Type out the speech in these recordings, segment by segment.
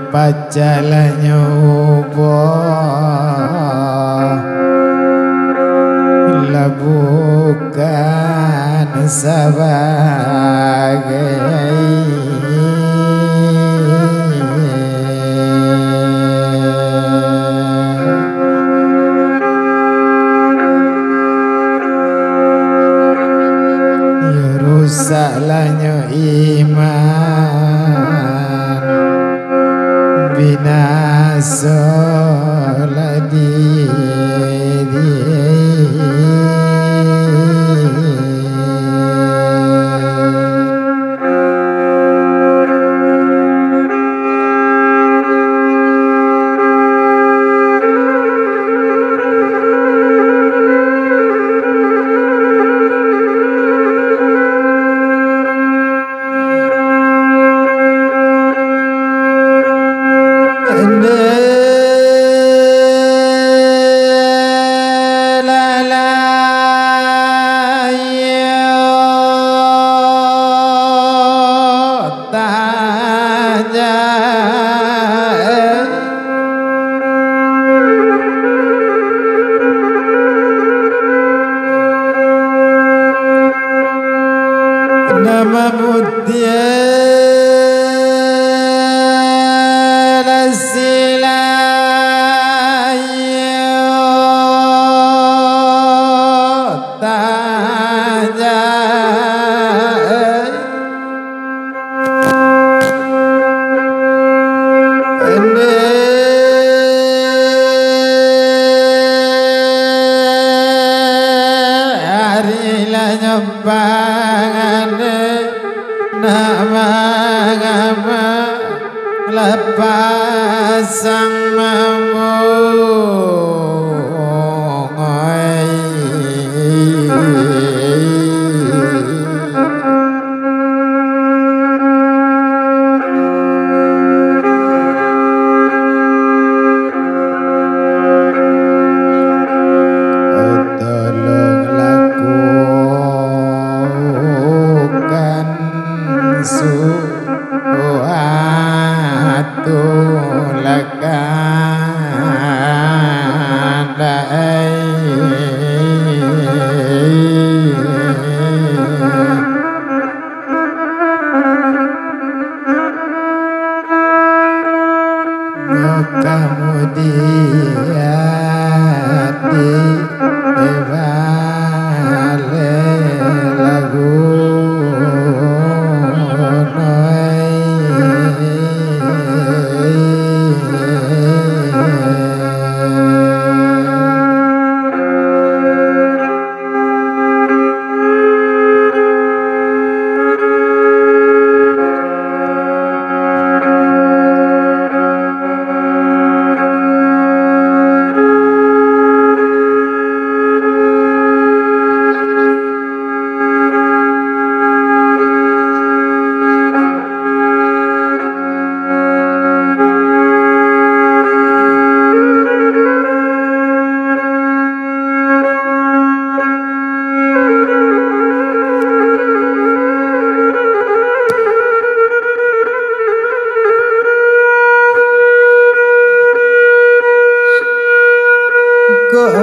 Pacalannya lah bukan sebagai rusaknya iman binasa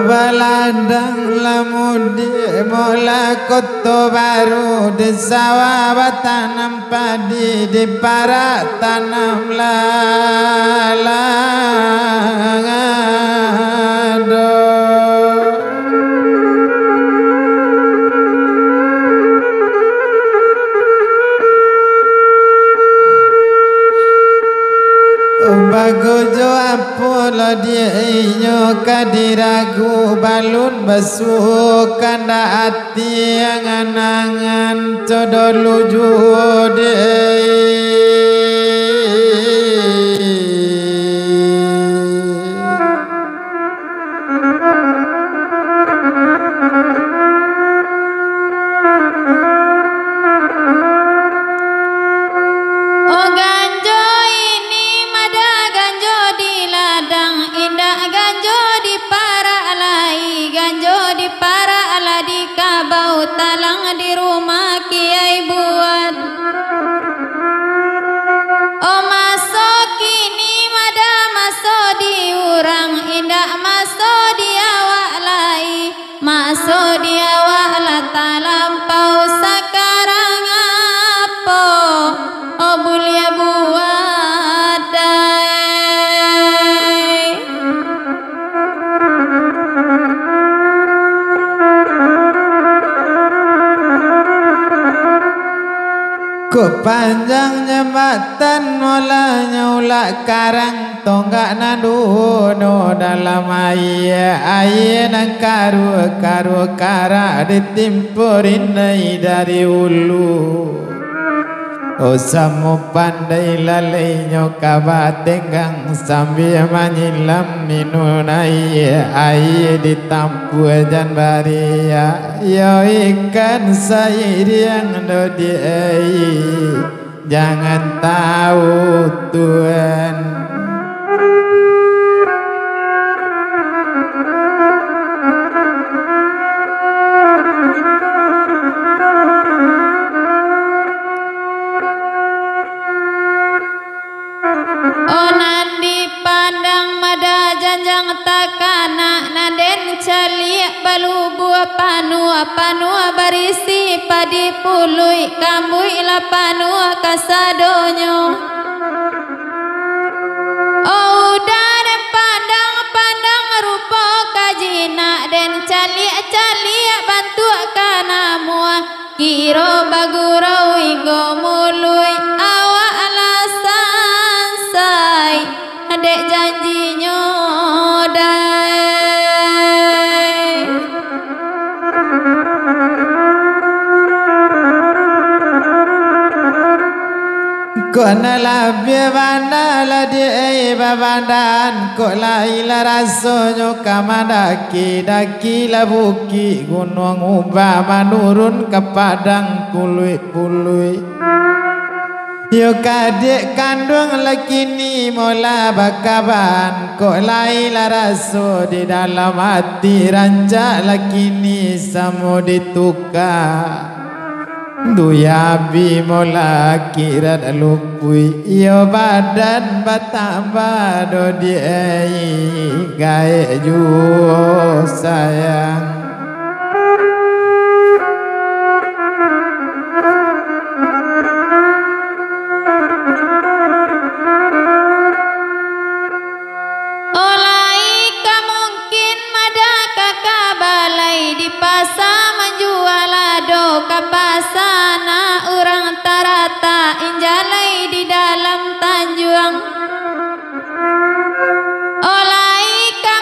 balandang lamudi mola koto baru di sawah tanam padi di para tanam lalangado bagojo apolo dienyo kadiragu balun basuh kanda ati angan-angan codolu jude talang di rumah kiai buat oh masuk kini mada masuk di urang indah masuk di awak lai masuk di awak lata lampau sekarang apa oh bulia buat dai Kok panjang jembatan mulanya ulak karang tonggak naduno dalam air nang karu kara ditimpurin dari ulu Osamu pandai lalai nyoka batenggang sambil menyilam minum air ditampu jan baria yo ikan sayang dodi jangan tahu Tuhan. Panua barisi padi pului kambui la panua kasadonyo oh dan pandang rupa kajina dan caliak bantu kana mua kiro bagurau igo mului awak alasan say adek janjinyo Kona labia banda la di babandan ko la ila rasonyo kamadaki daki la buki gunung ubah menurun ke padang pului yo kadek kandung lakini mola bakaban ko la ila raso di dalam hati rancak lakini samo ditukar Duyabi mola kira lupui yo badan batamba do diei gae ju sayang olai mungkin mada kakak balai di pasar menjual ado kapasana orang tarata injalai di dalam tanjuang olai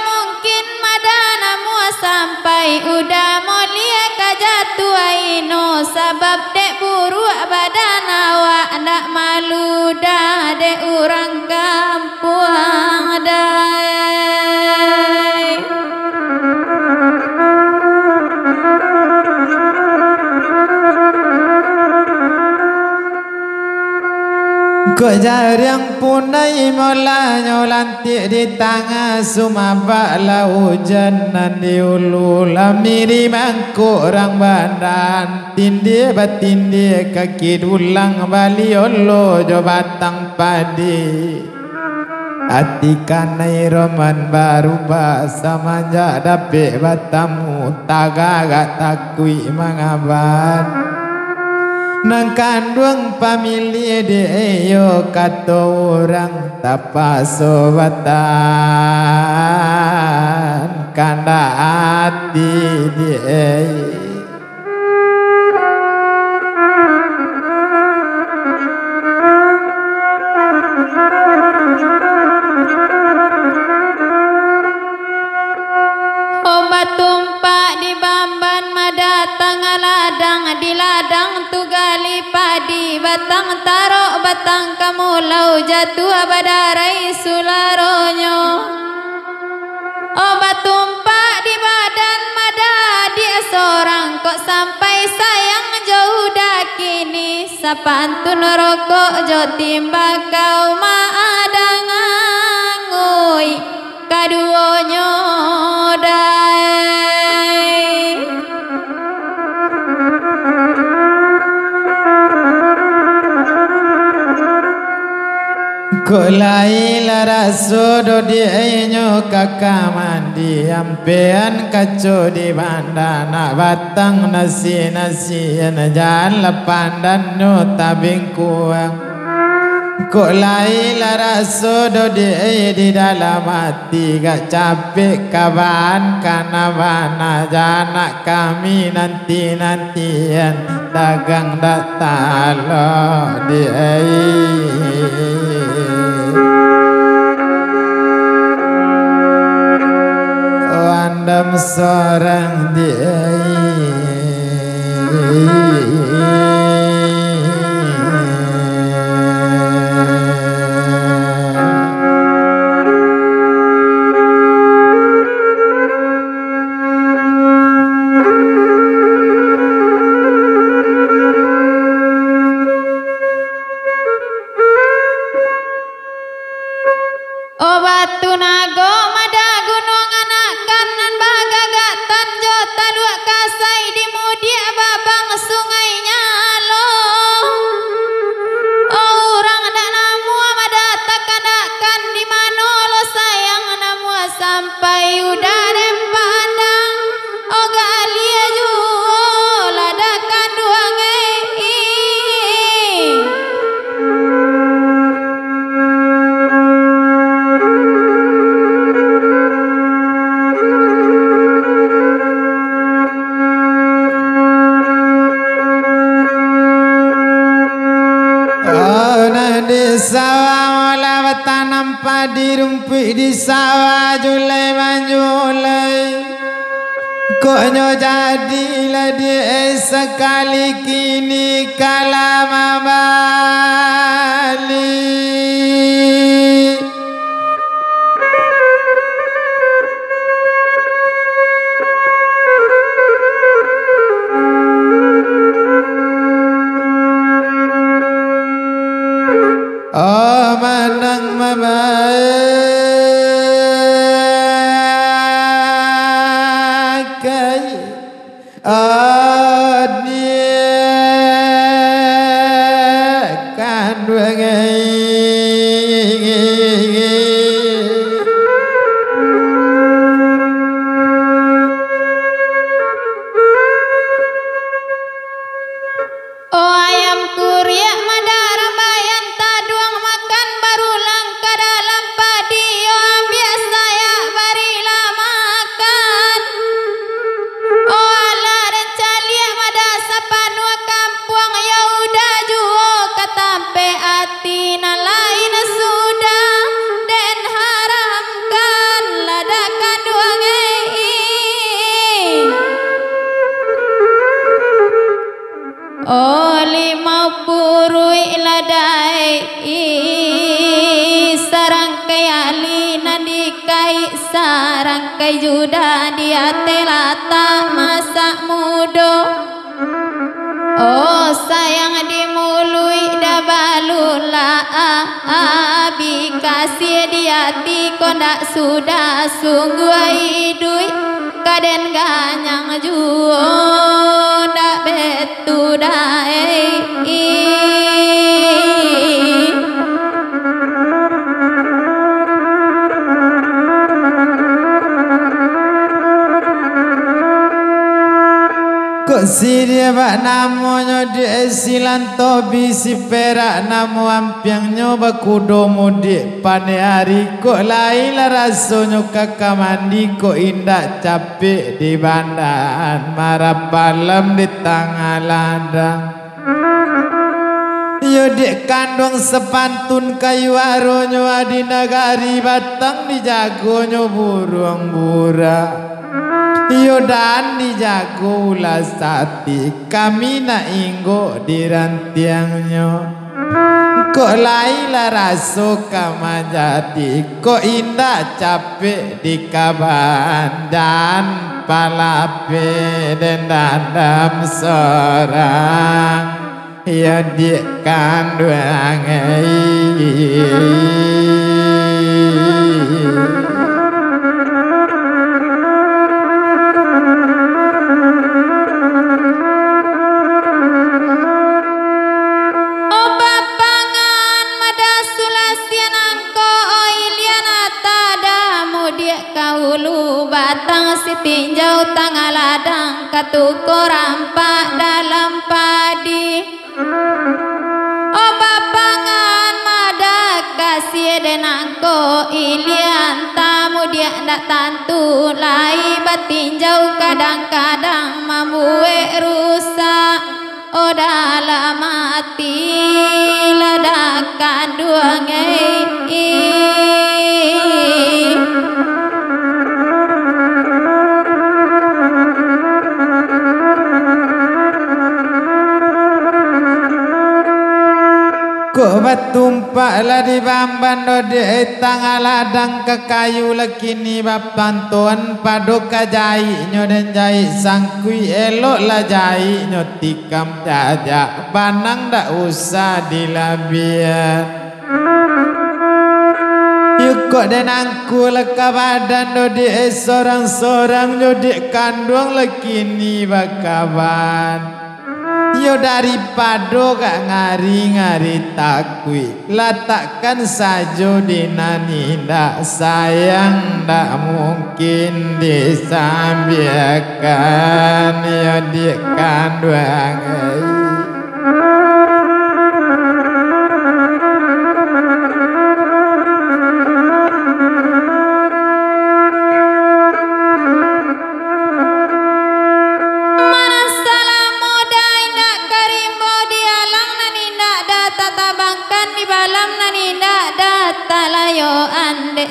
mungkin madana mua sampai udah mulia kajatua ino sabab dek buru badan awak ndak malu dah dek orang kampung dai Kok jarang punai mola nyolantik di tangan sumabak la hujan nan di ulu lamiri mangkuk orang bandan tindih batindih kaki dulang bali olo jo batang padi Atikanai roman baru basa manja dape batamu tagaga takui mangaban nang kandung pamilih deyo kato orang tapaso batan kanda hati deyo tumpak di bamban madatang ladang di ladang tugali padi batang tarok batang kamulau jatuh badarai sularonyo obat tumpak di badan mada dia seorang kok sampai sayang jauh dah kini sapantun rokok jo timbakau maadang angui kaduonyo Kulai laraso do di enyo kakamandi ampean kaco di bandana batang nasi jalan lepandan no tabing kuang kulai laraso do di dalam hati gak capek kawan karena mana janak kami nantian dagang datalo di Wandam seorang dia obat tunago mada gunung anak kanan bagagat tanjo taluk kasai di mudia babang sungainya lo orang dak namu mada takadakan di manolo sayang namu sampai udah pandang oga alia juo ladakan duange di sawah olah tanam padi rumput di sawah julai manjulai koknyo jadilah dia sekali kini kalam bali oh manang memakai oh dia kandungan oh ayam kuriak madara bayan taduang makan barulang ke dalam padi oh biasa ya barilah makan oh ala dan calia mada sapanua kampung ya udah juo katampe ati na lain sudah dan haramkan ladakan duange oh limau purui ladai sarangkai alina dikai sarangkai juda dia telata masa mudo oh sayang dimului dabalula abi kasih dia kondak sudah sungguh idui kaden ganyang juo ndak betu dae Kok siria bak namanya di esilan tobi si perak namu ampiang nyoba kudo mudik pane hari kok laila rasonyo kakak mandi kok indah capek di bandaan marah palem di tengah ladang Yodek kandung sepantun kayu aronyo adi nagari batang dijagonyo burung-burung Yodan dijago ulas sati kami na inggo di rantiangnya kok laila raso kama jadi kok indah capek di kaban dan palape dan dandam seorang ya dik kandung tinjau tengah ladang katuko rampak dalam padi oh bapangan madak kasih denangko ilian tamu dia ndak tantu lai batinjau kadang-kadang mambuek rusak oh dalam hati ladakan duangai Kok batumpak lah di bamban do di tangah ladang ke kayu lekini bapantuan padu kajai nyo dan jai sangkui elok lah jai nyo tikam jajak banang dak usah dilabian yuk kok dan angku leka badan do di sorang-sorang nyo di kandung lekini bakaban Yo daripada gak ngari-ngari takwi letakkan saja di nani ndak sayang ndak mungkin disambiakan yo di kandung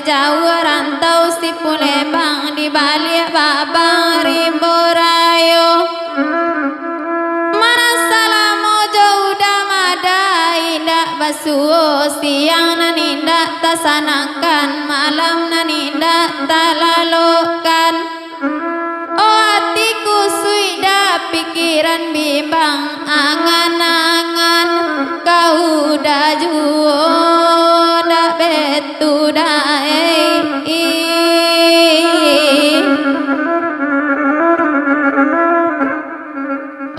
jauh rantau si Palembang di balik babang rimbo rayo marasalamu jauh damadai ndak basuh siang nani ndak tasanangkan malam nani ndak talalokan oh hatiku suida pikiran bimbang angan-angan kau dah juo dak betu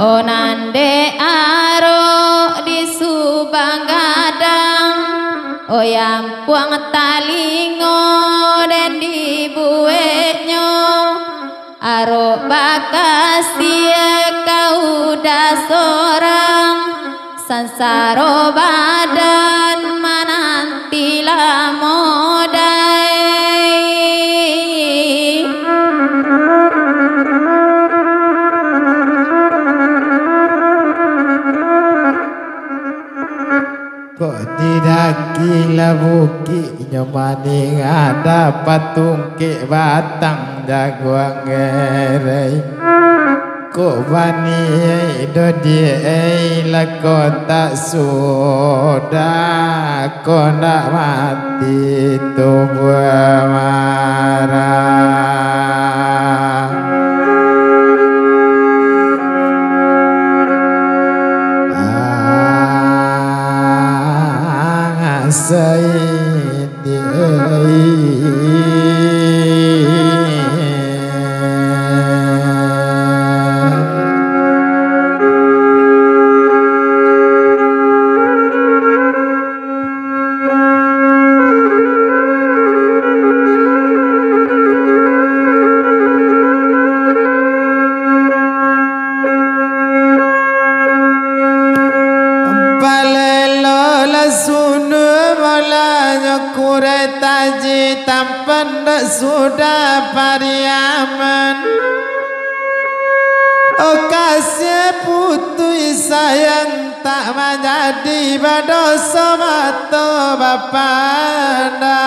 oh nande aro di Subang Gadang oh yang puang talingo dan di buetnyo aro bakasia kau dah sorang sansaro badan manantilah modai kok tidak gila buki nyomaning ada patung ke batang jagoan ngerai kok bani do die la kota sudah kok nak mati tubuh marah Sayyidi sudah pariaman kasih putui sayang tak menjadi badosa mata bapanda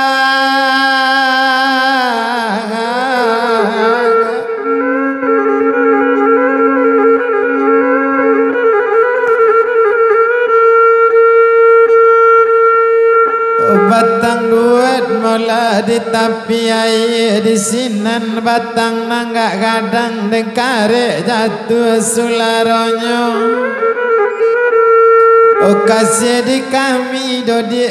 batang duit mula di tepi air di sinan batang nanggak kadang dengkare jatuh sularonyo kasih di kami do di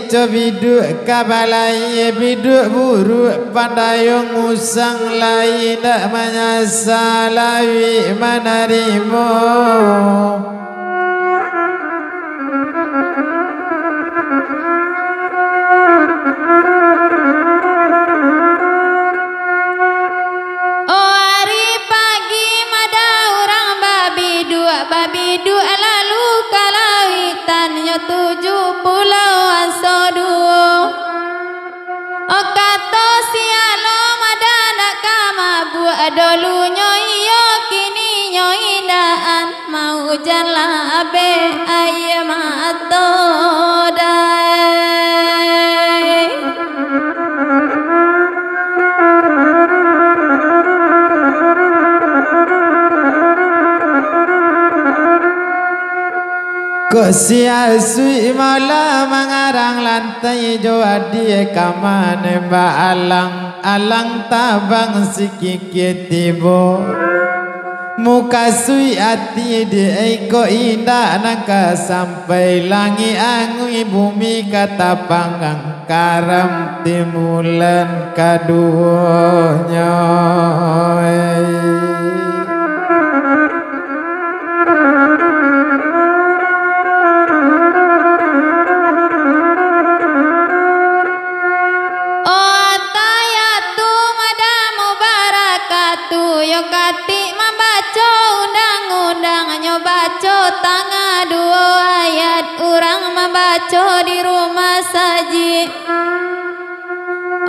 co biduk kabalai biduk buruk pandayung usang lain dak menyasa lawi manarimo dulu nyoyo kini nyoidaan mau jalan abe ayam atau dai kok siasui malah mengarang lantai jo adie kamane mbak alang tabang sikikit tibo muka sui hati di eko indah nangka sampai langi angui bumi kata panggang karam timulan kaduanya baca di rumah saji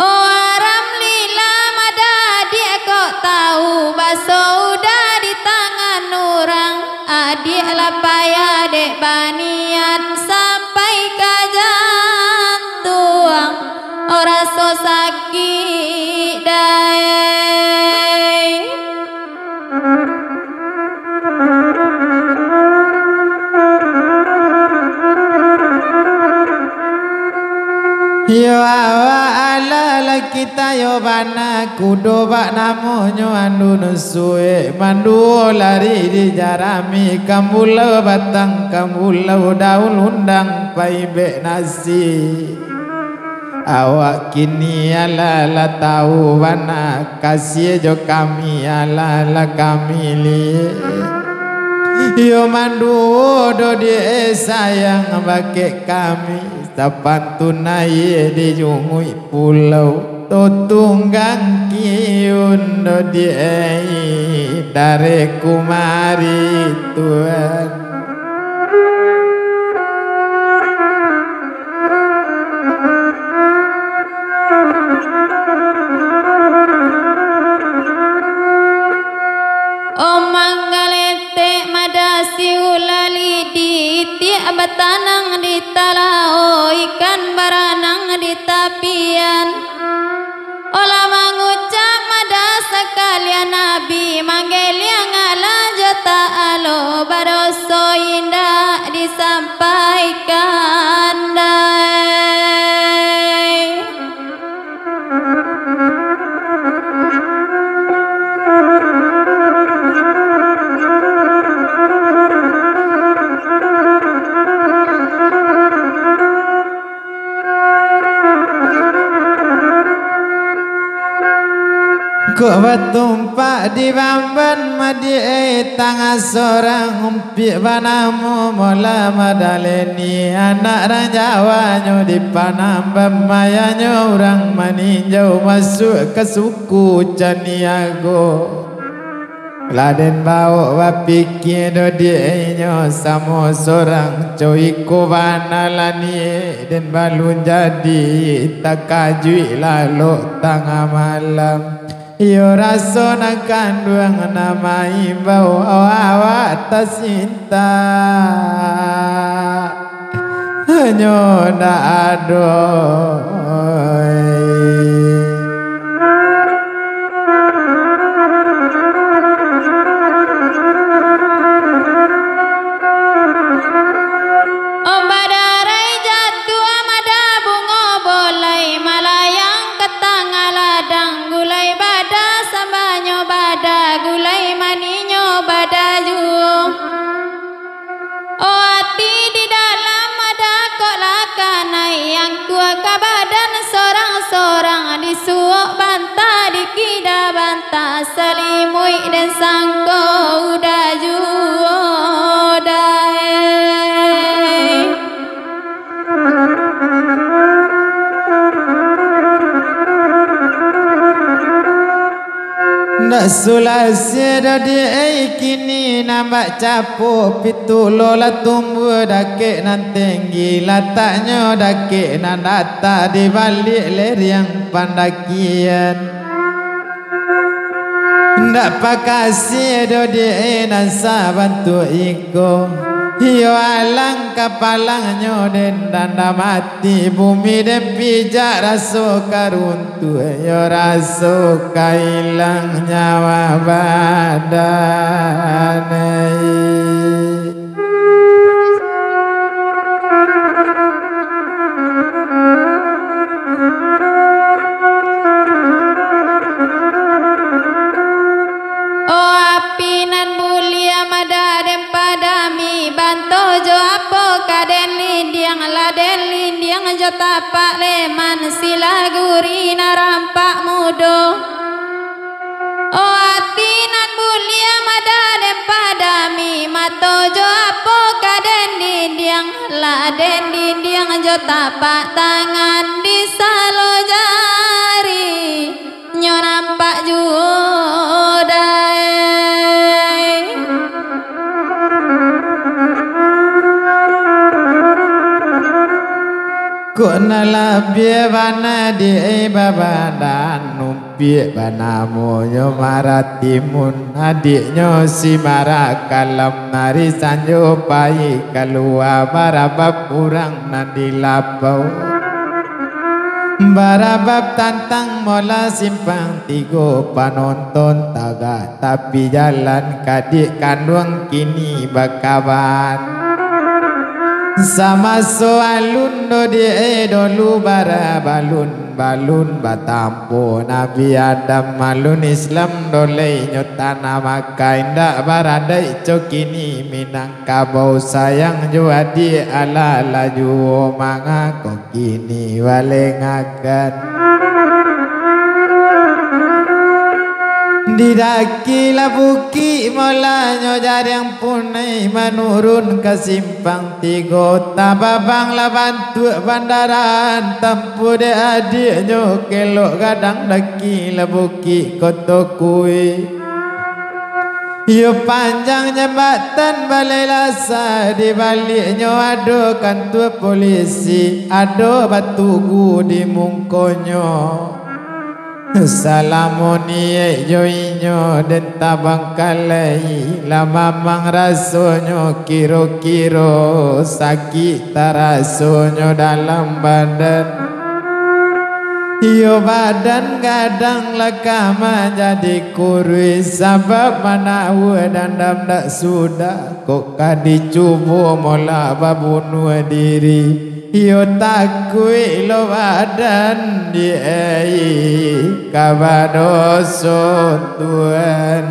aram lila mada dia kok tahu baso udah di tangan orang adik lapaya dek baniat sampai ke jantung ora so sakit dai yo awa ala kita yo bana kudo bak namonyo andu nusue mandu lari di jarami kambulau batang kambulau daun undang paibe nasi awak kini ala tahu bana kasih jo kami ala kami li yo mandu do di sayang bake kami tapan tunai di jungui pulau totunggang kiun do di dari kumari Tuhan batanang di talau ikan baranang di tapian olah mengucap mada sekalian nabi manggil yang ala jota alo badoso indah disampaikan dai kok bertumpak di bamban madi tangga seorang umpik banamu mola madaleni anak orang Jawa nyo di Panambam mayanyo orang maninjau masuk ke suku Caniago Laden bau bapikir do dienyo samo sorang coy ko banalani den balun jadi takajui lalu tengah malam. Yo raso nak kanduang nama imbau awak tasinta nyoda adoy. Suok bantah dikida bantah selimui dan sangko udah judai. Ndak sulasi dadi kini nambah capu pitulo la tumbuh dake nan tinggi lataknya dake nan data di balik ler yang pandakian. Ndak pakasi dadi nan sabantu iko. Yo alang kapalangnya den danda mati bumi den pijak raso karuntu yo raso kailang nyawa badanai. Tapak leman sila gurina rampak mudo. Oh hati nan mulia madaden padami mato jo apo kaden dindiang laden dindiang jo tapak tangan di salo jari nyo nampak judai. Ko nala bie bana di babadan numpie bana moyo maratimun adiknya si marakalam nari sanjo pai kalua barabab kurang nadi lapau barabab tantang mola simpang tigo panonton taga tapi jalan kadik kanduang kini bakaban. Sama soalun do di dolu bara balun balun batampo Nabi Adam malun Islam dolei nyotana maka indak baradai cokini minangkabau sayang juadi ala laju manga kokini walengakan. Didaki labuki molanyo jarang punai menurun ke simpang tigo tababang labantu bandaran tempu de adiknya kelok gadang daki labuki kotokui. Yo panjang jembatan balai lasa di baliknya ada kantor polisi ada batugu di mungkonyo. Salamoni joinyo den tabang kalai lama mang rasonyo kiro-kiro sakit tarasonyo dalam badan. Yo badan kadang lakama jadi kurui sabab mana dandam dak sudah kok kadicubo mola babunuh diri. Yo takui lo badan di kabadoso Tuhan.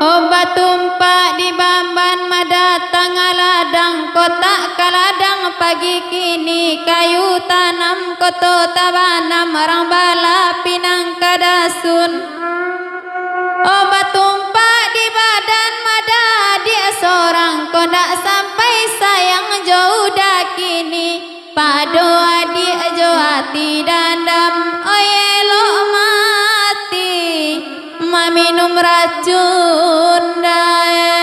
Obat tumpak di bamban madatang aladang kotak kaladang pagi kini kayu tanam koto tabanam orang bala pinang kadasun. Obat tumpak di badan mada dia seorang kondak sampai sayang jauh hati dandam elok mati minum racun dae.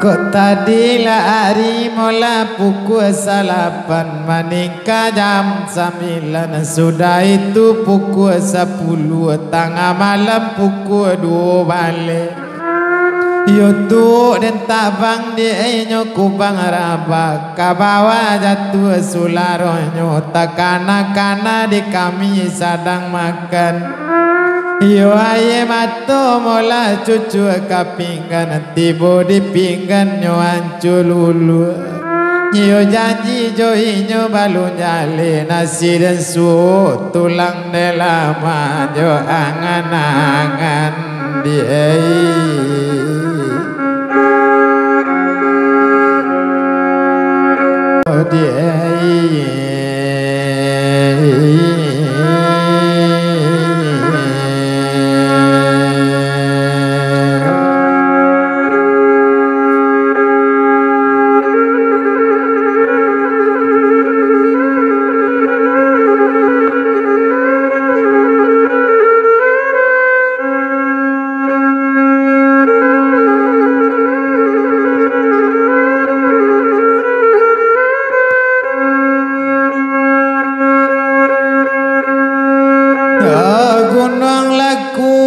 Kok tadi lah hari mula pukul 8 meningkat jam 9 sudah itu pukul 10 tengah malam pukul 2 balik. Yo tu dan tabang dia nyo kubang rabak kabawa jatuh sularonyo takana-kana di kami sedang makan. Yo aye mato mola cucu kapinggan tibo di pinggan nyo hancur lulu. Yo janji joi nyo balu nyale nasi dan suhu tulang delama yo angan-angan dia. Gunung laku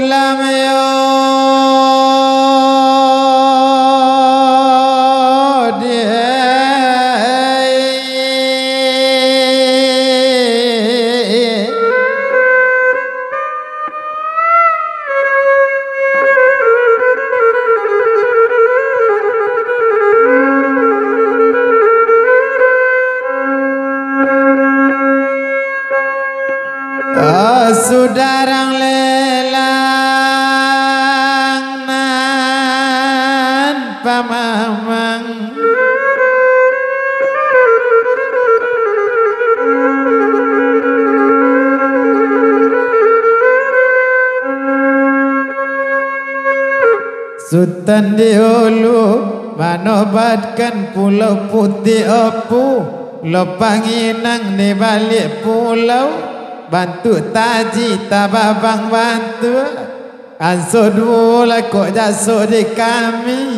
lamyo sudarang lelang nan pamamang Sultan di Hulu manobatkan pulau putih opu lopanginang di balik pulau bantu taji tababang bantu ansur dua kok jasuk di kami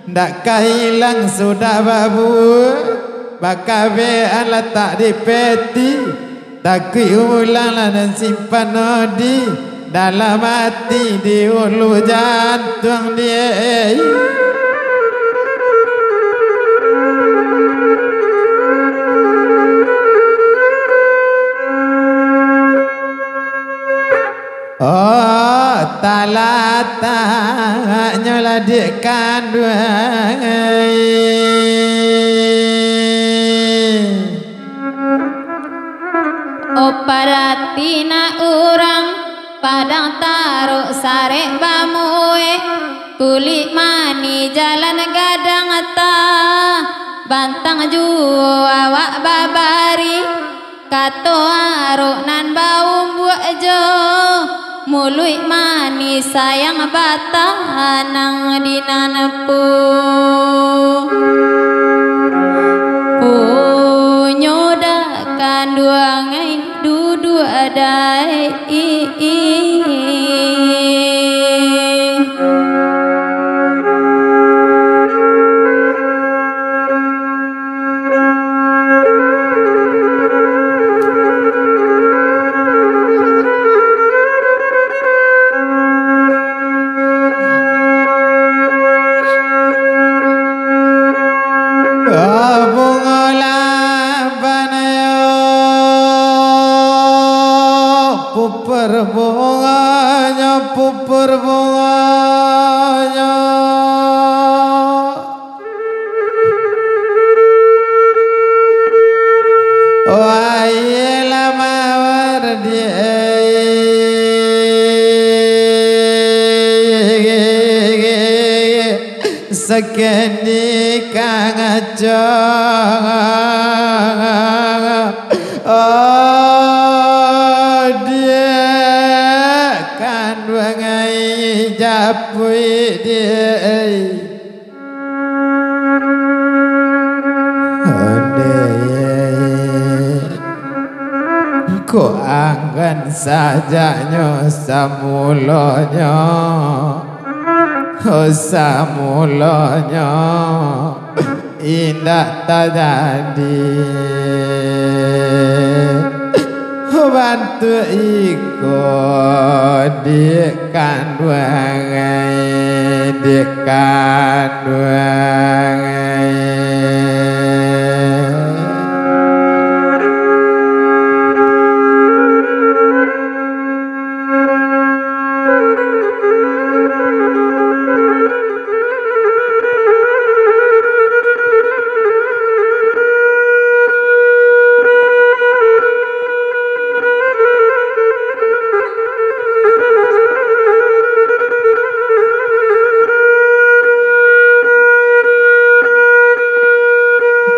ndak hilang sudah babu bakabe letak di peti takui ulang dan simpan nodi dalam hati di ulu jantung dia. Oh talata nyoladikan dua Oparatina urang padang taruh sarek bamue kulit mani jalan gadang ta bantang juo awak babari kato aruk nan bau buat jo mului mani sayang batanang dinanepu punyodakan dua ngai dudu adai pupur bunganya wahai lama wardi sekeni kang oh dia kan wangai Ko anggan sajanya samulanya samulanya indah tak jadi bantu ikut di kandungan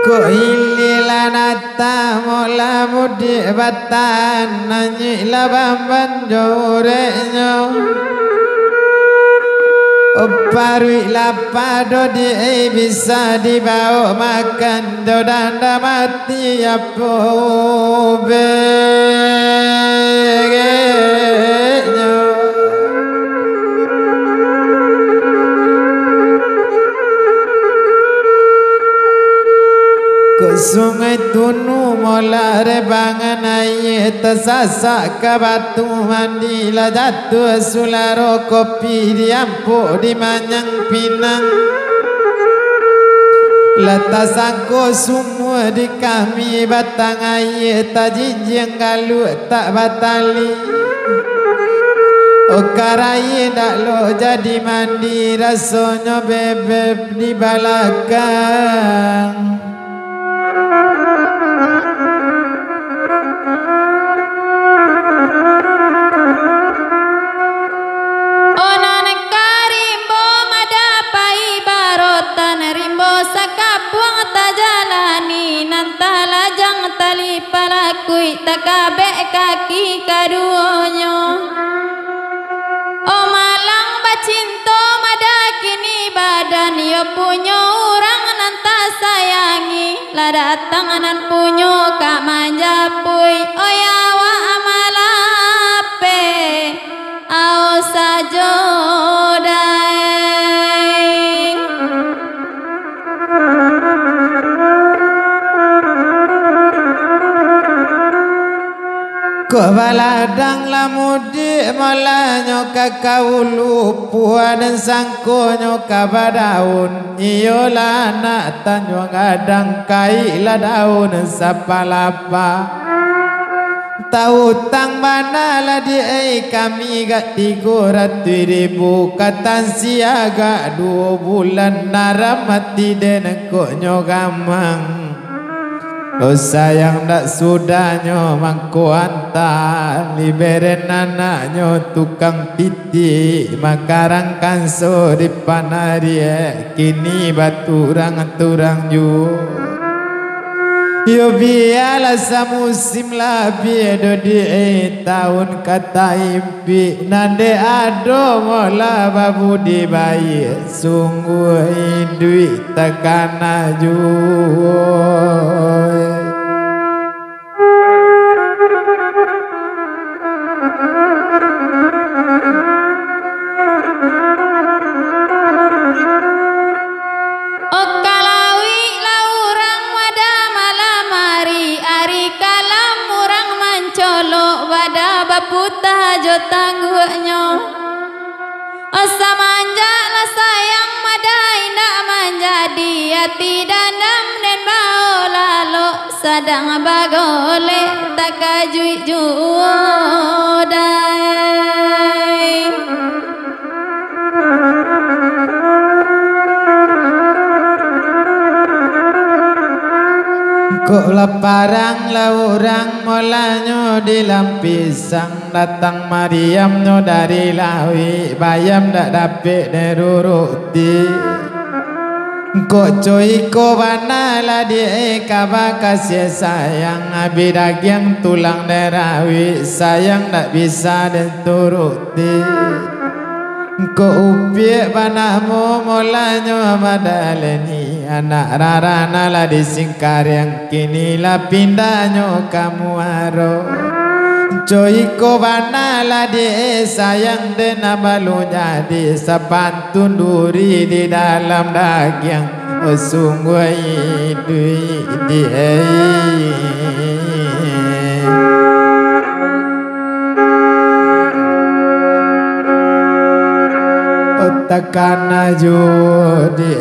ko ililanata mola mudi batan nanyi labamban jorenya parwi lapado di bisa dibawa makan dodanda mati apa begenya sungai tunu mola rebangan air tersasak ke batu mandi lah jatuh sularo kopi diampuk di Manyang Pinang letak sangko semua di kami batang air tak jinjing galuk tak batali Okarai dak lo jadi mandi rasanya bebek di belakang palakui takabek kaki kaduonyo oh malang bacinto mada kini badan yo punyo orang nanta sayangi lah datang nan punyo kak manjapui oh yawa amalape au sajodai ko baladang lamudi malanyo kakaulu puan sangko nyo kabadaun iyola anak tanyo ngadang kai la daun sapalapa tahu tang mana la di kami gak 300.000 katan siaga 2 bulan naramati den ko nyo gamang oh sayang dak sudahnya mangko antar liberen anaknya tukang titi makarang kanso di panarie kini baturang turang ju yo biala samusim labi do di tahun kata impi nande ado mola babu di bayi sungguh indui takana ju puta jo tangguhnya asa manja lah sayang madai nak menjadi hati dandam dan bau lalu sadang bagole tak kajui judai kok laparang laurang molanyo di lampisang datang Mariamnyo dari lawi bayam dak dapet neruruti kok coy ko banala di kabakasih sayang abidagyang tulang derawi sayang dak bisa den turuti ko upi panamu molanyo madaleni anak rarana la disingkar yang kini la pindahnya kamu aro Coiko banala di sayang dena balunya di sapantun duri di dalam daging sungguh itu dia takkan judi